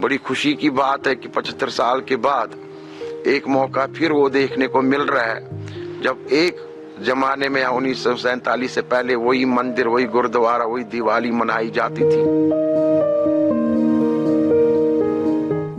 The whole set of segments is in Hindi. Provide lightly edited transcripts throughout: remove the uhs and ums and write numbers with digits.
बड़ी खुशी की बात है कि 75 साल के बाद एक मौका फिर वो देखने को मिल रहा है जब एक जमाने में 1947 से पहले वही मंदिर, वही गुरुद्वारा, वही दिवाली मनाई जाती थी।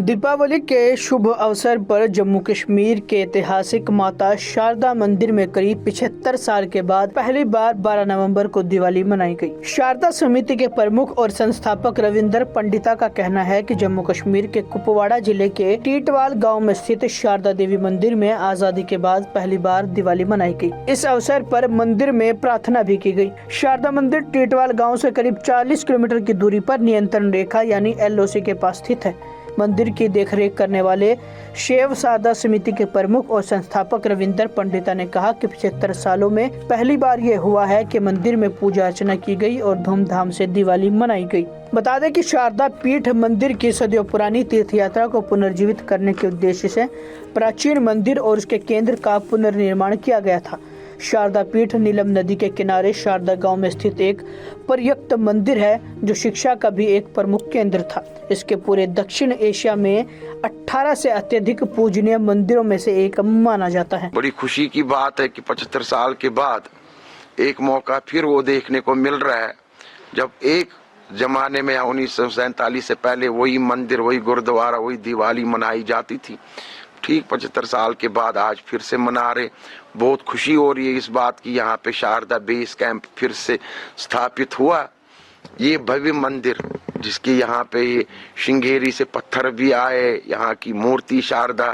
दीपावली के शुभ अवसर पर जम्मू कश्मीर के ऐतिहासिक माता शारदा मंदिर में करीब 75 साल के बाद पहली बार 12 नवंबर को दिवाली मनाई गई। शारदा समिति के प्रमुख और संस्थापक रविंदर पंडिता का कहना है कि जम्मू कश्मीर के कुपवाड़ा जिले के टीटवाल गांव में स्थित शारदा देवी मंदिर में आजादी के बाद पहली बार दिवाली मनाई गई। इस अवसर पर मंदिर में प्रार्थना भी की गई। शारदा मंदिर टीटवाल गाँव से करीब 40 किलोमीटर की दूरी पर नियंत्रण रेखा यानी LOC के पास स्थित है। मंदिर की देखरेख करने वाले शैव सारदा समिति के प्रमुख और संस्थापक रविंदर पंडिता ने कहा कि 75 सालों में पहली बार ये हुआ है कि मंदिर में पूजा अर्चना की गई और धूमधाम से दिवाली मनाई गई। बता दें कि शारदा पीठ मंदिर की सदियों पुरानी तीर्थ यात्रा को पुनर्जीवित करने के उद्देश्य से प्राचीन मंदिर और उसके केंद्र का पुनर्निर्माण किया गया था। शारदा पीठ नीलम नदी के किनारे शारदा गांव में स्थित एक पर्यक्त मंदिर है जो शिक्षा का भी एक प्रमुख केंद्र था। इसके पूरे दक्षिण एशिया में 18 से अत्यधिक पूजनीय मंदिरों में से एक माना जाता है। बड़ी खुशी की बात है कि 75 साल के बाद एक मौका फिर वो देखने को मिल रहा है जब एक जमाने में 1947 से पहले वही मंदिर, वही गुरुद्वारा, वही दिवाली मनाई जाती थी। ठीक 75 साल के बाद आज फिर से मना रहे। बहुत खुशी हो रही है इस बात की यहाँ पे शारदा बेस कैंप फिर से स्थापित हुआ। ये भव्य मंदिर जिसके यहाँ पे श्रृंगेरी से पत्थर भी आए, यहाँ की मूर्ति शारदा,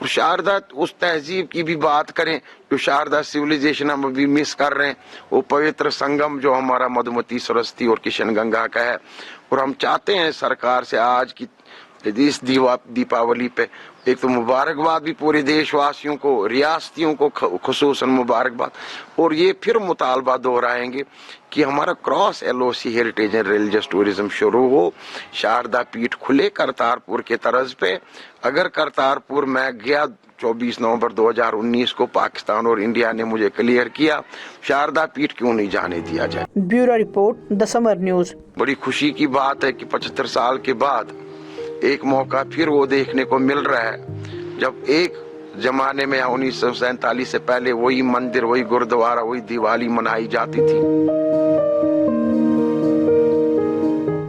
और शारदा उस तहजीब की भी बात करें जो शारदा सिविलाइजेशन हम अभी मिस कर रहे हैं। वो पवित्र संगम जो हमारा मधुमती, सरस्वती और किशन गंगा का है। और हम चाहते हैं सरकार से आज की इस दीपावली पे एक तो मुबारकबाद भी पूरे देशवासियों को, रियासतियों को खुसूसन मुबारकबाद, और ये फिर मुतालबा दोहराएंगे कि हमारा cross LOC heritage and religious tourism शुरू हो। शारदा पीठ खुले करतारपुर के तर्ज पे। अगर करतारपुर मैं गया 24 नवंबर 2019 को, पाकिस्तान और इंडिया ने मुझे क्लियर किया, शारदा पीठ क्यों नहीं जाने दिया जाए। Bureau report, the summer news. बड़ी खुशी की बात है कि 75 साल के बाद एक मौका फिर वो देखने को मिल रहा है जब एक जमाने में 1947 से पहले वही मंदिर, वही गुरुद्वारा, वही दिवाली मनाई जाती थी।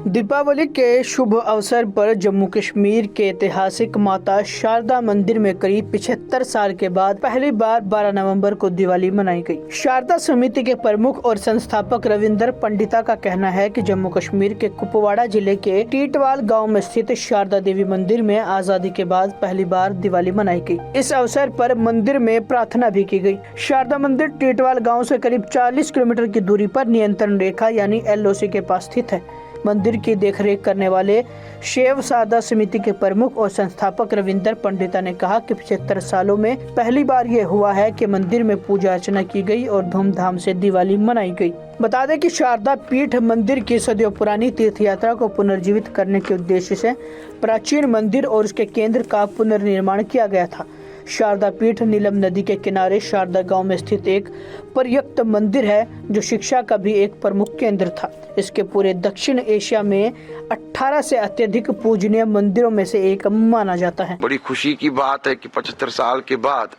दीपावली के शुभ अवसर पर जम्मू कश्मीर के ऐतिहासिक माता शारदा मंदिर में करीब 75 साल के बाद पहली बार 12 नवंबर को दिवाली मनाई गई। शारदा समिति के प्रमुख और संस्थापक रविंदर पंडिता का कहना है कि जम्मू कश्मीर के कुपवाड़ा जिले के टीटवाल गांव में स्थित शारदा देवी मंदिर में आजादी के बाद पहली बार दिवाली मनाई गई। इस अवसर पर मंदिर में प्रार्थना भी की गई। शारदा मंदिर टीटवाल गाँव से करीब 40 किलोमीटर की दूरी पर नियंत्रण रेखा यानी LOC के पास स्थित है। मंदिर की देखरेख करने वाले शैव सारदा समिति के प्रमुख और संस्थापक रविंदर पंडिता ने कहा कि 75 सालों में पहली बार ये हुआ है कि मंदिर में पूजा अर्चना की गई और धूमधाम से दिवाली मनाई गई। बता दें कि शारदा पीठ मंदिर की सदियों पुरानी तीर्थ यात्रा को पुनर्जीवित करने के उद्देश्य से प्राचीन मंदिर और उसके केंद्र का पुनर्निर्माण किया गया था। शारदा पीठ नीलम नदी के किनारे शारदा गांव में स्थित एक पर्यक्त मंदिर है जो शिक्षा का भी एक प्रमुख केंद्र था। इसके पूरे दक्षिण एशिया में 18 से अत्यधिक पूजनीय मंदिरों में से एक माना जाता है। बड़ी खुशी की बात है कि 75 साल के बाद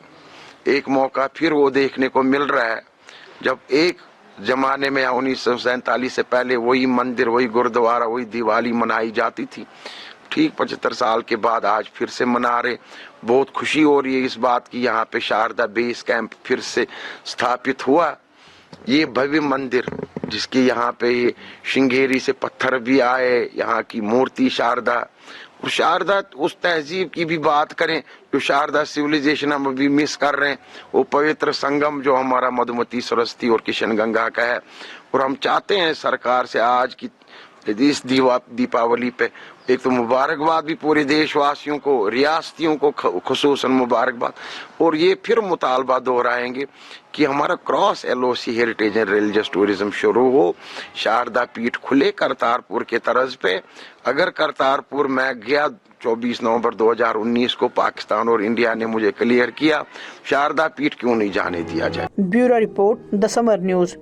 एक मौका फिर वो देखने को मिल रहा है जब एक जमाने में 1947 से पहले वही मंदिर, वही गुरुद्वारा, वही दिवाली मनाई जाती थी। ठीक 75 साल के बाद आज फिर से मना रहे। बहुत खुशी हो रही है इस बात की यहाँ पे शारदा बेस कैंप फिर से स्थापित हुआ। ये भव्य मंदिर जिसके यहाँ पे श्रृंगेरी से पत्थर भी आए, यहाँ की मूर्ति शारदा, और शारदा उस तहजीब की भी बात करें जो शारदा सिविलाइजेशन हम अभी मिस कर रहे हैं। वो पवित्र संगम जो हमारा मधुमती, सरस्वती और किशन गंगा का है। और हम चाहते हैं सरकार से आज की इस दीपावली पे एक तो मुबारकबाद भी पूरे देशवासियों को, रियासतियों को खुसूसन मुबारकबाद, और ये फिर मुतालबा दोहराएंगे कि हमारा cross LOC heritage and religious tourism शुरू हो। शारदा पीठ खुले करतारपुर के तर्ज पे। अगर करतारपुर मैं गया 24 नवंबर 2019 को, पाकिस्तान और इंडिया ने मुझे क्लियर किया, शारदा पीठ क्यों नहीं जाने दिया जाए। Bureau report, the summer news.